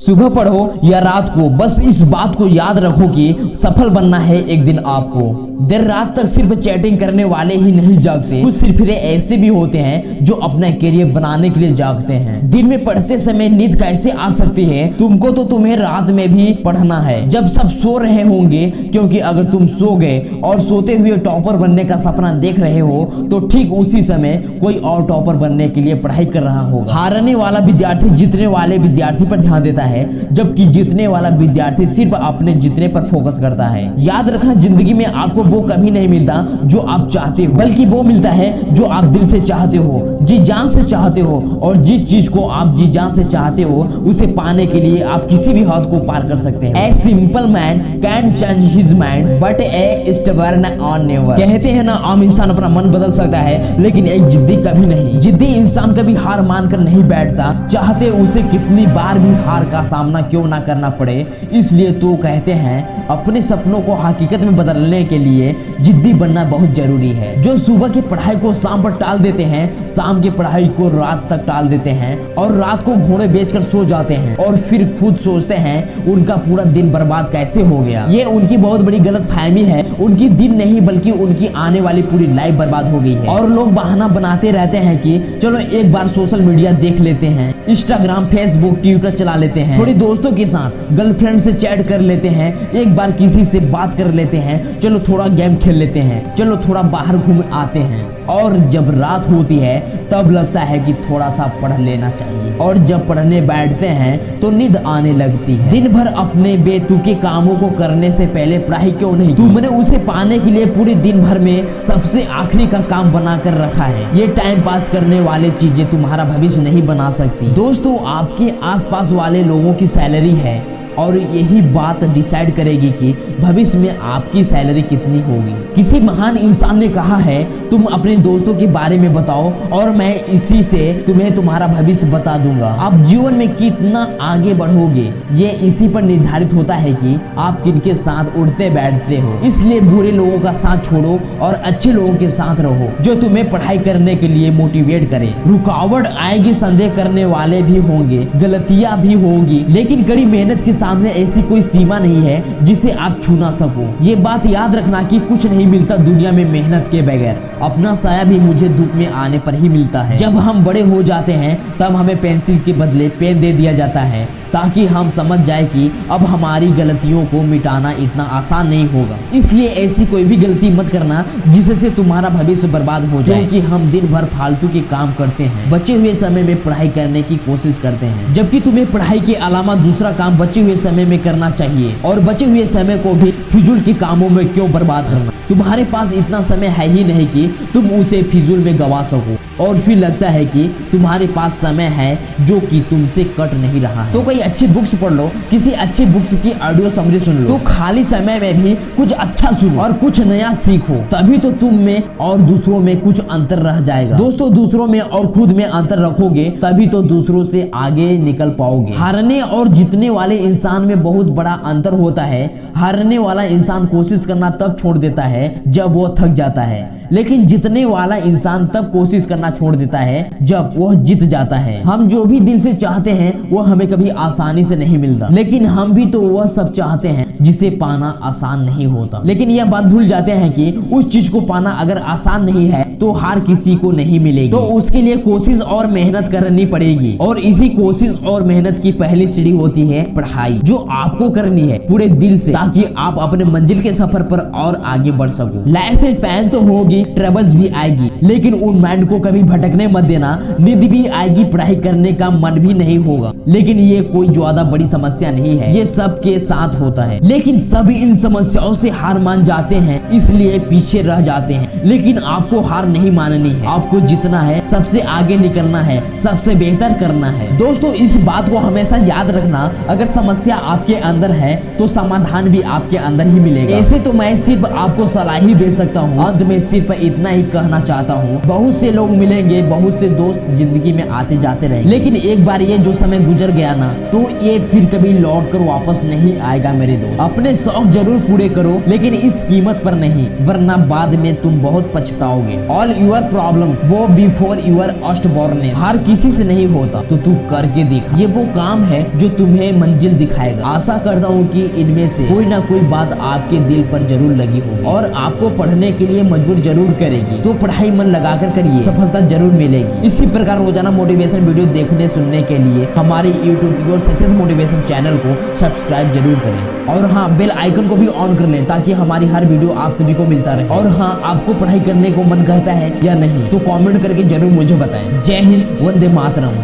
सुबह पढ़ो या रात को, बस इस बात को याद रखो कि सफल बनना है एक दिन आपको। देर रात तक सिर्फ चैटिंग करने वाले ही नहीं जागते, कुछ सिरफिरे ऐसे भी होते हैं जो अपना करियर बनाने के लिए जागते हैं। दिन में पढ़ते समय नींद कैसे आ सकती है तुमको, तो तुम्हें रात में भी पढ़ना है जब सब सो रहे होंगे, क्योंकि अगर तुम सो गए और सोते हुए टॉपर बनने का सपना देख रहे हो तो ठीक उसी समय कोई और टॉपर बनने के लिए पढ़ाई कर रहा होगा। हारने वाला विद्यार्थी जीतने वाले विद्यार्थी पर ध्यान देता है, जबकि जीतने वाला विद्यार्थी सिर्फ अपने जीतने पर फोकस करता है। याद रखना, जिंदगी में आपको वो कभी नहीं मिलता जो आप चाहते हो, बल्कि वो मिलता है जो आप दिल से चाहते हो, जी जान से चाहते हो। और जिस चीज को आप जी जान से चाहते हो उसे पाने के लिए आप किसी भी हद को पार कर सकते हैं। A simple man can change his mind but A stubborn on never. कहते हैं ना, आम इंसान अपना मन बदल सकता है लेकिन एक जिद्दी कभी नहीं। जिद्दी इंसान कभी हार मानकर नहीं बैठता, चाहते उसे कितनी बार भी हार का सामना क्यों ना करना पड़े। इसलिए तो कहते हैं अपने सपनों को हकीकत में बदलने के लिए जिद्दी बनना बहुत जरूरी है। जो सुबह की पढ़ाई को शाम पर टाल देते हैं, शाम की पढ़ाई को रात तक टाल देते हैं और रात को घोड़े बेचकर सो जाते हैं और फिर खुद सोचते हैं उनका पूरा दिन बर्बाद कैसे हो गया। ये उनकी बहुत बड़ी गलतफहमी है। उनकी दिन नहीं बल्कि उनकी आने वाली पूरी लाइफ बर्बाद हो गई है। और लोग बहाना बनाते रहते हैं कि चलो एक बार सोशल मीडिया देख लेते हैं, इंस्टाग्राम फेसबुक ट्विटर चला लेते हैं, थोड़ी दोस्तों के साथ गर्लफ्रेंड से चैट कर लेते हैं, एक बार किसी से बात कर लेते हैं, चलो थोड़ा गेम खेल लेते हैं, चलो थोड़ा बाहर घूम आते हैं। और जब रात होती है तब लगता है कि थोड़ा सा पढ़ लेना चाहिए, और जब पढ़ने बैठते हैं तो नींद आने लगती है। दिन भर अपने बेतुके कामों को करने से पहले पढ़ाई क्यों नहीं? तुमने उसे पाने के लिए पूरे दिन भर में सबसे आखिरी का काम बनाकर रखा है। ये टाइम पास करने वाले चीजें तुम्हारा भविष्य नहीं बना सकती। दोस्तों, आपके आसपास वाले लोगों की सैलरी है और यही बात डिसाइड करेगी कि भविष्य में आपकी सैलरी कितनी होगी। किसी महान इंसान ने कहा है, तुम अपने दोस्तों के बारे में बताओ और मैं इसी से तुम्हें तुम्हारा भविष्य बता दूंगा। आप जीवन में कितना आगे बढ़ोगे ये इसी पर निर्धारित होता है कि आप किनके साथ उठते बैठते हो। इसलिए बुरे लोगों का साथ छोड़ो और अच्छे लोगों के साथ रहो जो तुम्हें पढ़ाई करने के लिए मोटिवेट करे। रुकावट आएगी, संदेह करने वाले भी होंगे, गलतियां भी होंगी, लेकिन कड़ी मेहनत के सामने ऐसी कोई सीमा नहीं है जिसे आप छू ना सको। ये बात याद रखना कि कुछ नहीं मिलता दुनिया में मेहनत के बगैर। अपना साया भी मुझे धूप में आने पर ही मिलता है। जब हम बड़े हो जाते हैं तब हमें पेंसिल के बदले पेन दे दिया जाता है ताकि हम समझ जाए कि अब हमारी गलतियों को मिटाना इतना आसान नहीं होगा। इसलिए ऐसी कोई भी गलती मत करना जिससे तुम्हारा भविष्य बर्बाद हो जाए, क्योंकि हम दिन भर फालतू के काम करते हैं, बचे हुए समय में पढ़ाई करने की कोशिश करते हैं, जबकि तुम्हें पढ़ाई के अलावा दूसरा काम बचे हुए समय में करना चाहिए। और बचे हुए समय को भी फिजूल के कामों में क्यों बर्बाद करना? तुम्हारे पास इतना समय है ही नहीं कि तुम उसे फिजूल में गवा सको, और फिर लगता है कि तुम्हारे पास समय है जो कि तुमसे कट नहीं रहा है। तो कोई अच्छी बुक्स पढ़ लो, किसी अच्छी बुक्स की ऑडियो समरी सुन लो, तो खाली समय में भी कुछ अच्छा सुनो और कुछ नया सीखो, तभी तो तुम में और दूसरों में कुछ अंतर रह जाएगा। दोस्तों, दूसरों में और खुद में अंतर रखोगे तभी तो दूसरों से आगे निकल पाओगे। हारने और जीतने वाले इंसान में बहुत बड़ा अंतर होता है। हारने वाला इंसान कोशिश करना तब छोड़ देता है जब वो थक जाता है, लेकिन जीतने वाला इंसान तब कोशिश करना छोड़ देता है जब वह जीत जाता है। हम जो भी दिल से चाहते हैं वो हमें कभी आसानी से नहीं मिलता, लेकिन हम भी तो वह सब चाहते हैं जिसे पाना आसान नहीं होता। लेकिन यह बात भूल जाते हैं कि उस चीज को पाना अगर आसान नहीं है तो हार किसी को नहीं मिलेगी, तो उसके लिए कोशिश और मेहनत करनी पड़ेगी। और इसी कोशिश और मेहनत की पहली सीढ़ी होती है पढ़ाई, जो आपको करनी है पूरे दिल से, ताकि आप अपने मंजिल के सफर पर और आगे बढ़ सको। लाइफ में फैन तो होगी, ट्रबल्स भी आएगी, लेकिन उन माइंड को कभी भटकने मत देना। नींद भी आएगी, पढ़ाई करने का मन भी नहीं होगा, लेकिन ये कोई ज्यादा बड़ी समस्या नहीं है, ये सबके साथ होता है। लेकिन सभी इन समस्याओं से हार मान जाते हैं, इसलिए पीछे रह जाते हैं। लेकिन आपको हार नहीं माननी है, आपको जीतना है, सबसे आगे निकलना है, सबसे बेहतर करना है। दोस्तों, इस बात को हमेशा याद रखना, अगर समस्या आपके अंदर है तो समाधान भी आपके अंदर ही मिलेगा। ऐसे तो मैं सिर्फ आपको सलाह ही दे सकता हूँ। अंत में सिर्फ इतना ही कहना चाहता करता हूँ बहुत से लोग मिलेंगे, बहुत से दोस्त जिंदगी में आते जाते रहेंगे, लेकिन एक बार ये जो समय गुजर गया ना तो ये फिर कभी लौट कर वापस नहीं आएगा मेरे दोस्त। अपने शौक जरूर पूरे करो लेकिन इस कीमत पर नहीं, वरना बाद में तुम बहुत पछताओगे। ऑल यूर प्रॉब्लम वो बिफोर यूर अष्टबॉर्नेस। हर किसी से नहीं होता तो तू करके दिखा, ये वो काम है जो तुम्हें मंजिल दिखाएगा। आशा करता हूँ कि इनमें से कोई ना कोई बात आपके दिल पर जरूर लगी होगी और आपको पढ़ने के लिए मजबूर जरूर करेगी। तो पढ़ाई मन लगाकर करिए, सफलता जरूर मिलेगी। इसी प्रकार रोजाना मोटिवेशन वीडियो देखने सुनने के लिए हमारे YouTube your success motivation channel को सब्सक्राइब जरूर करें और हाँ बेल आइकन को भी ऑन कर लें ताकि हमारी हर वीडियो आप सभी को मिलता रहे। और हाँ आपको पढ़ाई करने को मन कहता है या नहीं तो कमेंट करके जरूर मुझे बताएं। जय हिंद, वंदे मातरम।